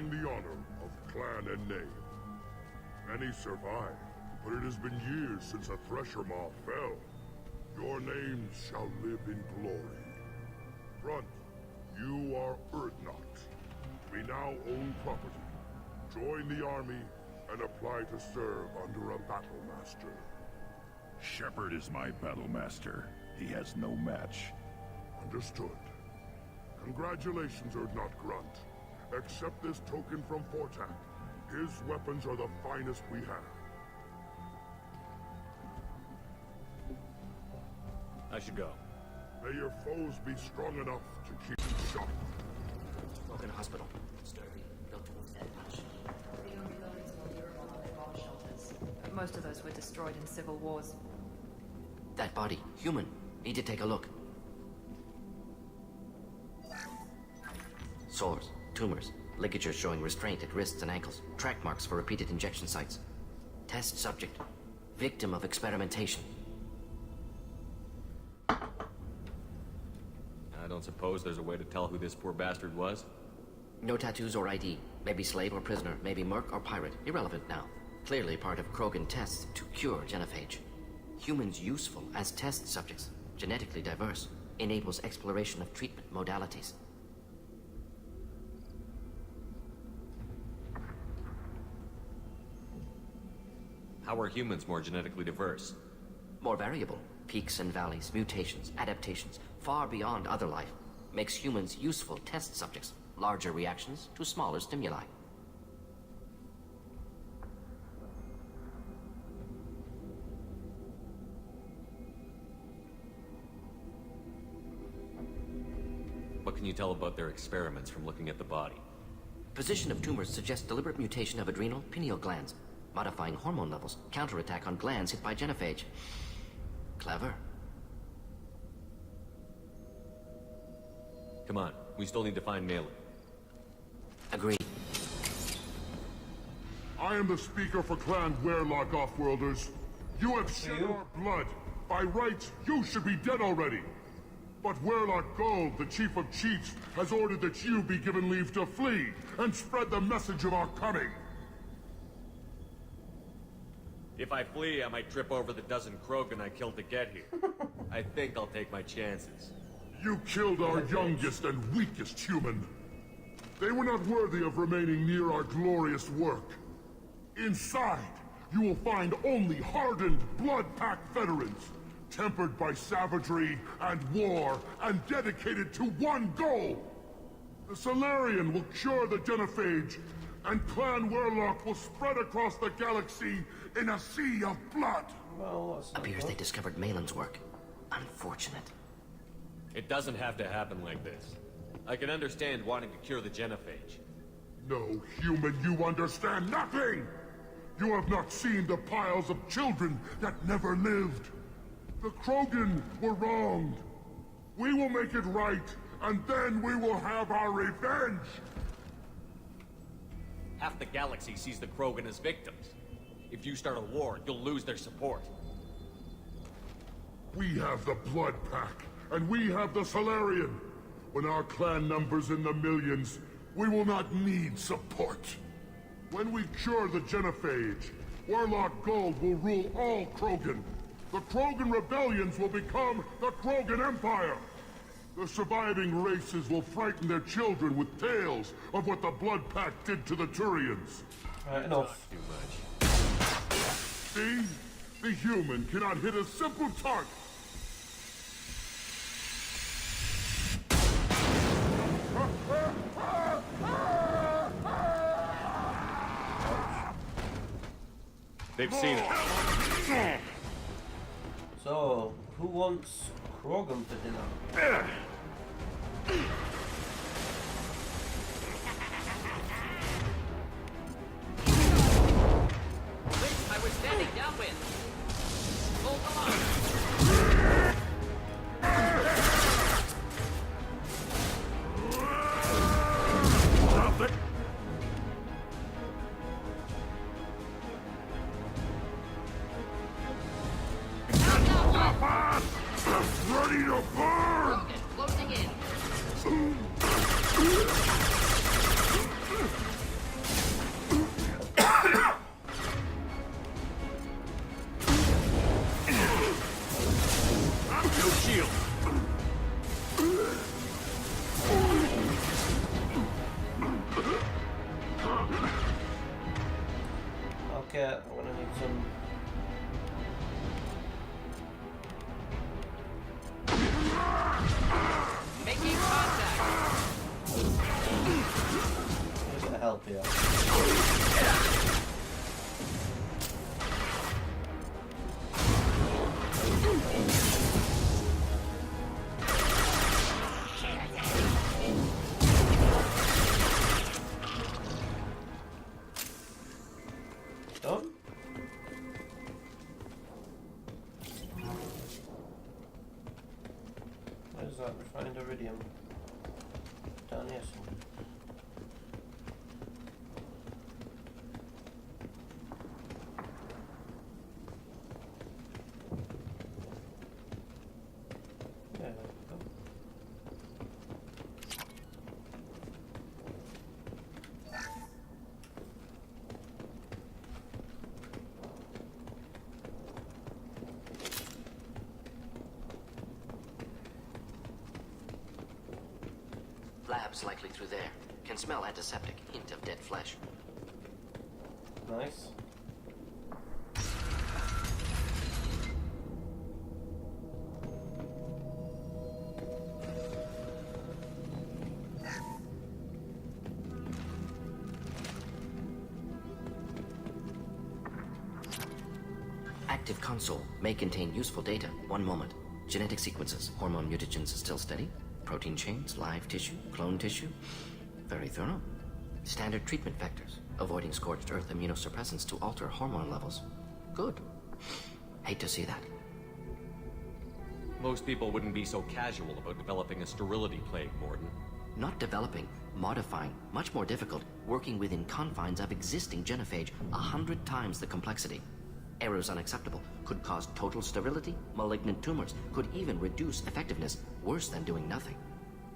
defending the honor of clan and name. Many survived, but it has been years since a Thresher Maw fell. Your names shall live in glory. Grunt, you are Urdnot. We now own property. Join the army and apply to serve under a battle master. Shepard is my battle master. He has no match. Understood. Congratulations, Urdnot Grunt. Accept this token from Fortak. His weapons are the finest we have. I should go. May your foes be strong enough to keep you sharp. Broken hospital. Sturdy. Built towards that much. The only buildings in Europe are the bomb shelters. Most of those were destroyed in civil wars. That body. Human. Need to take a look. Sores. Tumors. Ligatures showing restraint at wrists and ankles. Track marks for repeated injection sites. Test subject. Victim of experimentation. I don't suppose there's a way to tell who this poor bastard was? No tattoos or ID. Maybe slave or prisoner. Maybe merc or pirate. Irrelevant now. Clearly part of Krogan tests to cure genophage. Humans useful as test subjects. Genetically diverse. Enables exploration of treatment modalities. How are humans more genetically diverse? More variable. Peaks and valleys, mutations, adaptations, far beyond other life. Makes humans useful test subjects. Larger reactions to smaller stimuli. What can you tell about their experiments from looking at the body? Position of tumors suggests deliberate mutation of adrenal pineal glands. Modifying hormone levels. Counterattack on glands hit by genophage. Clever. Come on, we still need to find Malin. Agreed. I am the speaker for Clan Werlock Offworlders. You have shed our blood. By rights, you should be dead already. But Werlock Gold, the chief of chiefs, has ordered that you be given leave to flee and spread the message of our coming. If I flee, I might trip over the dozen Krogan I killed to get here. I think I'll take my chances. You killed our youngest and weakest human. They were not worthy of remaining near our glorious work. Inside, you will find only hardened, blood-packed veterans, tempered by savagery and war, and dedicated to one goal. The Solarian will cure the genophage, and Clan Werlock will spread across the galaxy in a sea of blood. Well, that's not Appears good. they discovered Malin's work. Unfortunate. It doesn't have to happen like this. I can understand wanting to cure the genophage. No, human, you understand nothing! You have not seen the piles of children that never lived. The Krogan were wronged. We will make it right, and then we will have our revenge! Half the galaxy sees the Krogan as victims. If you start a war, you'll lose their support. We have the Blood Pack, and we have the Solarian. When our clan numbers in the millions, we will not need support. When we cure the genophage, Warlock Gold will rule all Krogan. The Krogan rebellions will become the Krogan Empire. The surviving races will frighten their children with tales of what the Blood Pack did to the Turians. Right, enough. Too much. See? The human cannot hit a simple target. They've seen it. So, who wants Krogan for dinner? I was standing downwind. Hold on. Stop it! Stop us! Ready to burn! Krogan closing in. shield! Okay, I'm gonna need some. Making contact! A bit of help here. Done? Where's that refined iridium? Down here somewhere. There we go. Labs likely through there. Can smell antiseptic, hint of dead flesh. Nice. Active console may contain useful data. One moment. Genetic sequences, hormone mutagens still steady. Protein chains, live tissue, clone tissue. Very thorough. Standard treatment vectors, avoiding scorched earth immunosuppressants to alter hormone levels. Good. Hate to see that. Most people wouldn't be so casual about developing a sterility plague, Mordin. Not developing, modifying, much more difficult, working within confines of existing genophage, 100 times the complexity. Errors unacceptable, could cause total sterility, malignant tumors, could even reduce effectiveness, worse than doing nothing.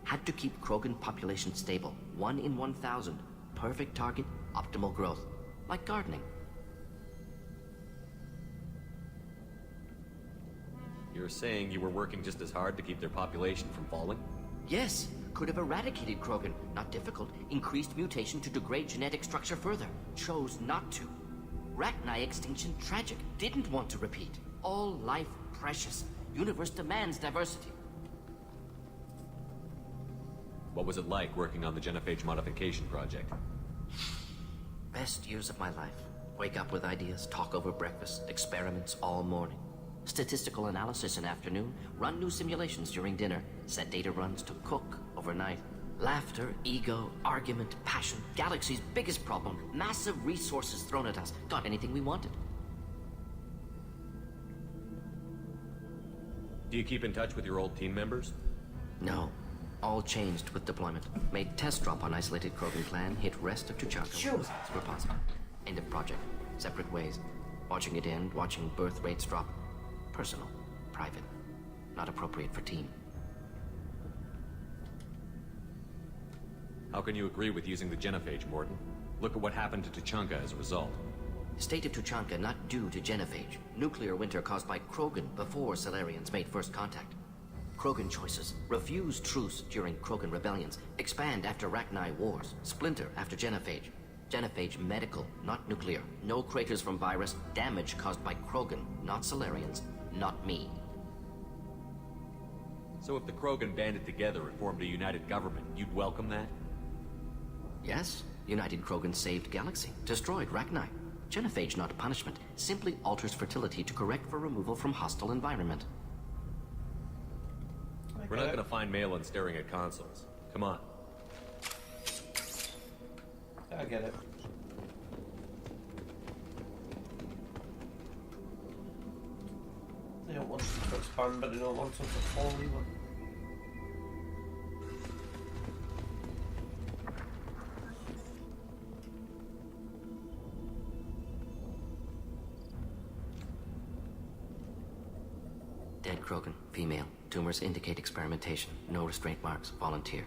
Had to keep Krogan population stable, 1 in 1,000, perfect target, optimal growth, like gardening. You're saying you were working just as hard to keep their population from falling? Yes, could have eradicated Krogan, not difficult, increased mutation to degrade genetic structure further, chose not to. Rachni extinction tragic, didn't want to repeat. All life precious, universe demands diversity. What was it like working on the genophage modification project? Best years of my life. Wake up with ideas, talk over breakfast, experiments all morning. Statistical analysis in afternoon, run new simulations during dinner, set data runs to cook overnight. Laughter, ego, argument, passion, galaxy's biggest problem, massive resources thrown at us. Got anything we wanted. Do you keep in touch with your old team members? No. All changed with deployment. Made test drop on isolated Krogan clan, hit rest of Tuchanka. Sure. Were positive. End of project. Separate ways. Watching it end, watching birth rates drop. Personal. Private. Not appropriate for team. How can you agree with using the genophage, Mordin? Look at what happened to Tuchanka as a result. State of Tuchanka not due to genophage. Nuclear winter caused by Krogan before Solarians made first contact. Krogan choices. Refuse truce during Krogan rebellions. Expand after Rachni wars. Splinter after genophage. Genophage medical, not nuclear. No craters from virus. Damage caused by Krogan, not Solarians. Not me. So if the Krogan banded together and formed a united government, you'd welcome that? Yes, United Krogan saved Galaxy, destroyed Rachni. Genophage not punishment, simply alters fertility to correct for removal from hostile environment. We're not gonna find Malin staring at consoles. Come on. I get it. They don't want them to expand, but they don't want them to fall either. Dead Krogan, female. Tumors indicate experimentation. No restraint marks. Volunteer.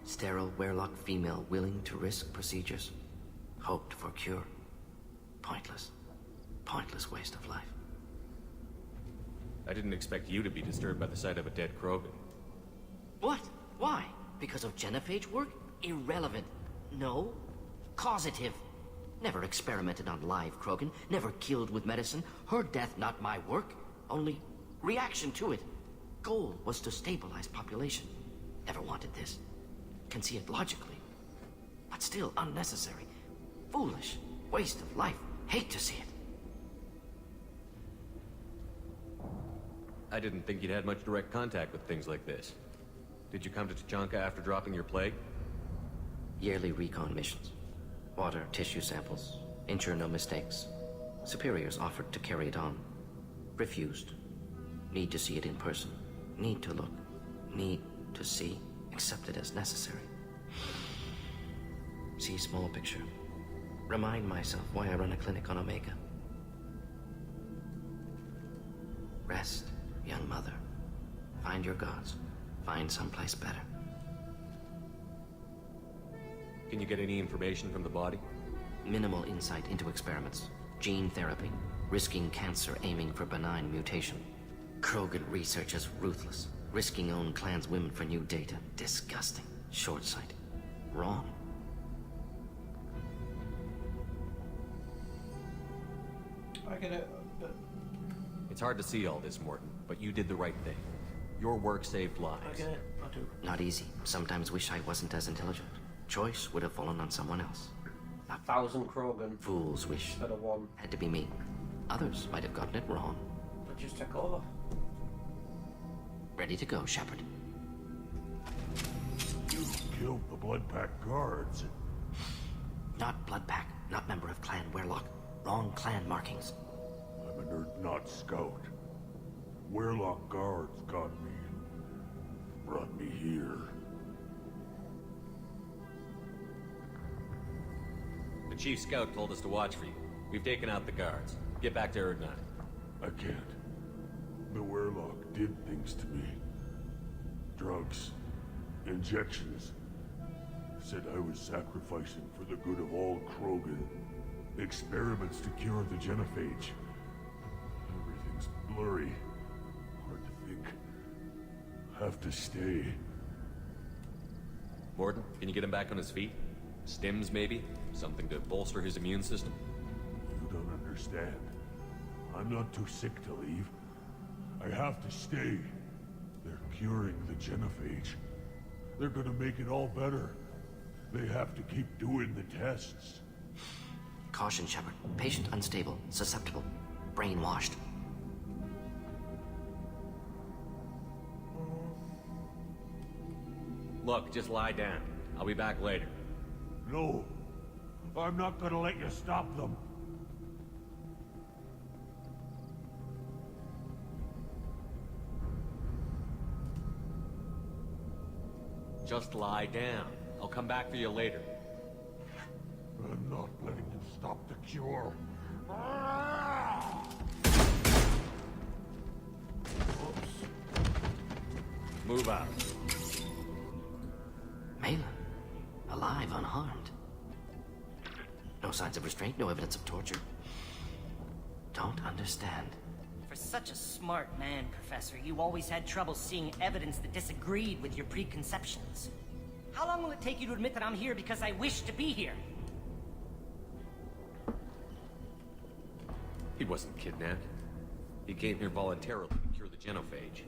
Sterile Werelock female willing to risk procedures. Hoped for cure. Pointless. Pointless waste of life. I didn't expect you to be disturbed by the sight of a dead Krogan. What? Why? Because of genophage work? Irrelevant. No. Causative. Never experimented on live Krogan. Never killed with medicine. Her death, not my work. Only reaction to it. Goal was to stabilize population. Never wanted this. Can see it logically. But still unnecessary. Foolish. Waste of life. Hate to see it. I didn't think you'd had much direct contact with things like this. Did you come to Tuchanka after dropping your plague? Yearly recon missions. Water, tissue samples. Ensure no mistakes. Superiors offered to carry it on. Refused. Need to see it in person. Need to look. Need to see. Accept it as necessary. See small picture. Remind myself why I run a clinic on Omega. Rest, young mother. Find your gods. Find someplace better. Can you get any information from the body? Minimal insight into experiments. Gene therapy. Risking cancer, aiming for benign mutation. Krogan research is ruthless. Risking own clan's women for new data. Disgusting. Short sight. Wrong. I get it, but It's hard to see all this, Mordin, but you did the right thing. Your work saved I lives. get it. I do. Not easy. Sometimes wish I wasn't as intelligent. Choice would have fallen on someone else. 1,000 Krogan Fool's wish. instead of one. Had to be me. Others might have gotten it wrong. But just take over. Ready to go, Shepard. You killed the Blood Pack guards. Not Blood Pack. Not member of Clan Werlock. Wrong clan markings. I'm a nerd, not scout. Werlock guards got me. Brought me here. The Chief Scout told us to watch for you. We've taken out the guards. Get back to Erd 9. I can't. The Werlock did things to me. Drugs. Injections. Said I was sacrificing for the good of all Krogan. Experiments to cure the genophage. Everything's blurry. Hard to think. Have to stay. Mordin, can you get him back on his feet? Stims, maybe? Something to bolster his immune system? You don't understand. I'm not too sick to leave. I have to stay. They're curing the genophage. They're gonna make it all better. They have to keep doing the tests. Caution, Shepard. Patient unstable. Susceptible. Brainwashed. Look, just lie down. I'll be back later. No. I'm not gonna let you stop them. Just lie down. I'll come back for you later. I'm not letting you stop the cure. Move out. Malin. Alive, unharmed. No signs of restraint, no evidence of torture. Don't understand. For such a smart man, Professor, you always had trouble seeing evidence that disagreed with your preconceptions. How long will it take you to admit that I'm here because I wish to be here? He wasn't kidnapped. He came here voluntarily to cure the genophage.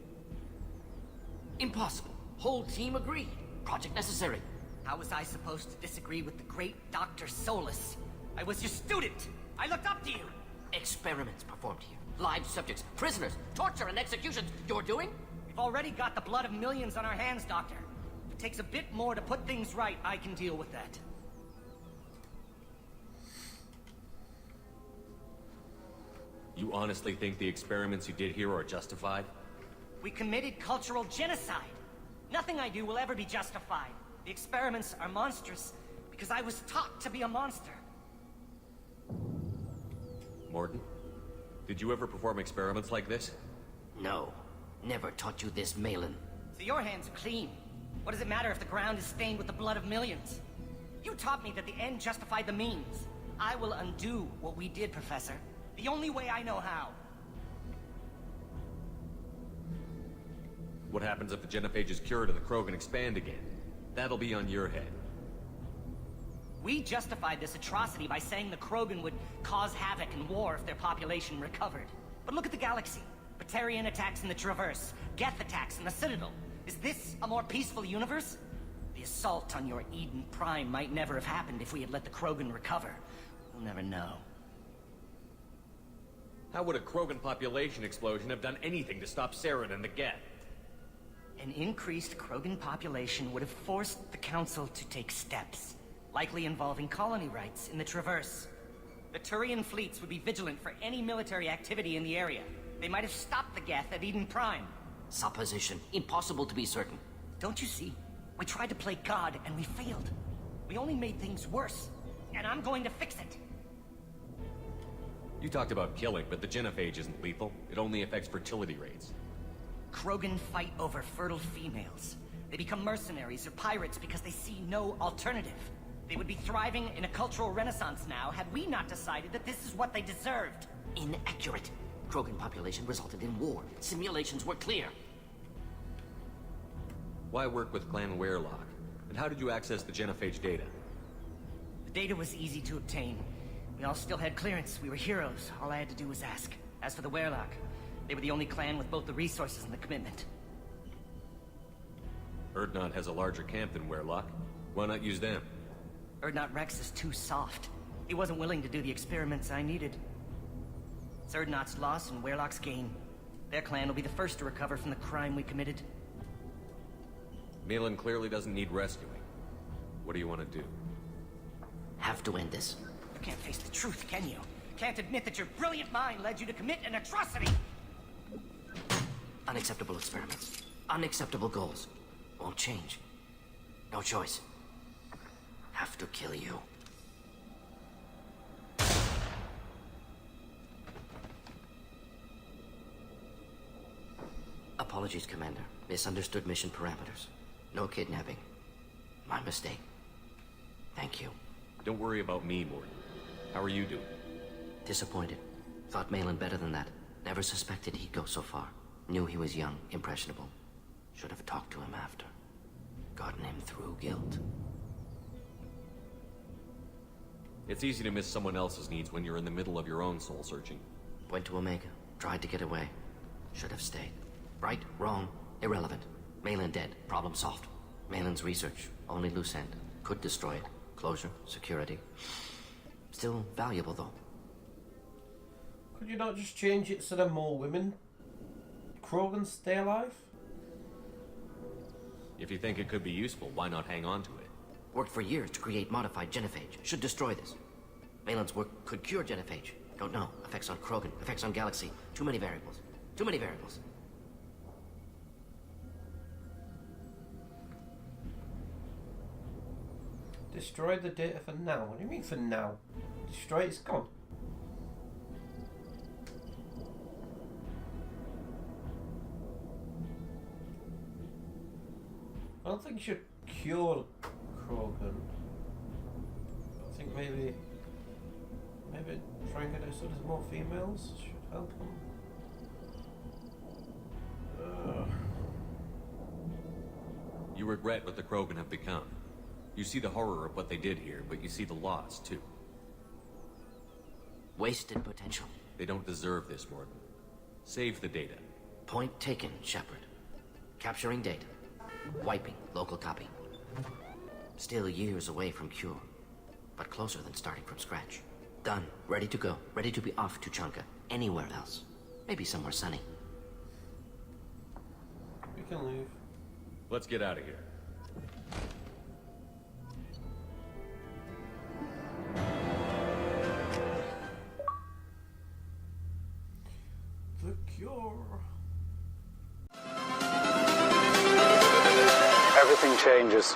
Impossible. Whole team agreed. Project necessary. How was I supposed to disagree with the great Dr. Solus? I was your student! I looked up to you! Experiments performed here. Live subjects, prisoners, torture and executions. You're doing? We've already got the blood of millions on our hands, Doctor. If it takes a bit more to put things right, I can deal with that. You honestly think the experiments you did here are justified? We committed cultural genocide. Nothing I do will ever be justified. The experiments are monstrous because I was taught to be a monster. Mordin, did you ever perform experiments like this? No. Never taught you this, Malin. So your hands are clean. What does it matter if the ground is stained with the blood of millions? You taught me that the end justified the means. I will undo what we did, Professor. The only way I know how. What happens if the genophage is cured and the Krogan expand again? That'll be on your head. We justified this atrocity by saying the Krogan would cause havoc and war if their population recovered. But look at the galaxy. Batarian attacks in the Traverse, Geth attacks in the Citadel. Is this a more peaceful universe? The assault on your Eden Prime might never have happened if we had let the Krogan recover. We'll never know. How would a Krogan population explosion have done anything to stop Saren and the Geth? An increased Krogan population would have forced the Council to take steps, likely involving colony rights in the Traverse. The Turian fleets would be vigilant for any military activity in the area. They might have stopped the Geth at Eden Prime. Supposition. Impossible to be certain. Don't you see? We tried to play God and we failed. We only made things worse. And I'm going to fix it. You talked about killing, but the genophage isn't lethal. It only affects fertility rates. Krogan fight over fertile females. They become mercenaries or pirates because they see no alternative. They would be thriving in a cultural renaissance now had we not decided that this is what they deserved. Inaccurate. Krogan population resulted in war. Simulations were clear. Why work with Clan Werelock? And how did you access the genophage data? The data was easy to obtain. We all still had clearance. We were heroes. All I had to do was ask. As for the Werelock, they were the only clan with both the resources and the commitment. Urdnot has a larger camp than Werelock. Why not use them? Urdnot Rex is too soft. He wasn't willing to do the experiments I needed. It's Urdnot's loss and Werelock's gain. Their clan will be the first to recover from the crime we committed. Malin clearly doesn't need rescuing. What do you want to do? Have to end this. You can't face the truth, can you? Can't admit that your brilliant mind led you to commit an atrocity! Unacceptable experiments. Unacceptable goals. Won't change. No choice. Have to kill you. Apologies, Commander. Misunderstood mission parameters. No kidnapping. My mistake. Thank you. Don't worry about me, Mordin. How are you doing? Disappointed. Thought Malin better than that. Never suspected he'd go so far. Knew he was young, impressionable. Should have talked to him after. Gotten him through guilt. It's easy to miss someone else's needs when you're in the middle of your own soul searching. Went to Omega. Tried to get away. Should have stayed. Right, wrong, irrelevant. Malin dead. Problem solved. Malin's research. Only loose end. Could destroy it. Closure. Security. Still valuable, though. Could you not just change it so there are more women? Krogan stay alive? If you think it could be useful, why not hang on to it? Worked for years to create modified genophage. Should destroy this. Malin's work could cure genophage. Don't know. Effects on Krogan. Effects on Galaxy. Too many variables. Too many variables. Destroy the data for now. What do you mean for now? Destroy it's gone. I don't think you should cure Krogan. I think maybe trying to do so there's more females should help them. You regret what the Krogan have become. You see the horror of what they did here, but you see the loss, too. Wasted potential. They don't deserve this, Mordin. Save the data. Point taken, Shepard. Capturing data. Wiping local copy. Still years away from cure, but closer than starting from scratch. Done. Ready to go. Ready to be off to Chanka. Anywhere else. Maybe somewhere sunny. We can leave. Let's get out of here. The cure. Everything changes.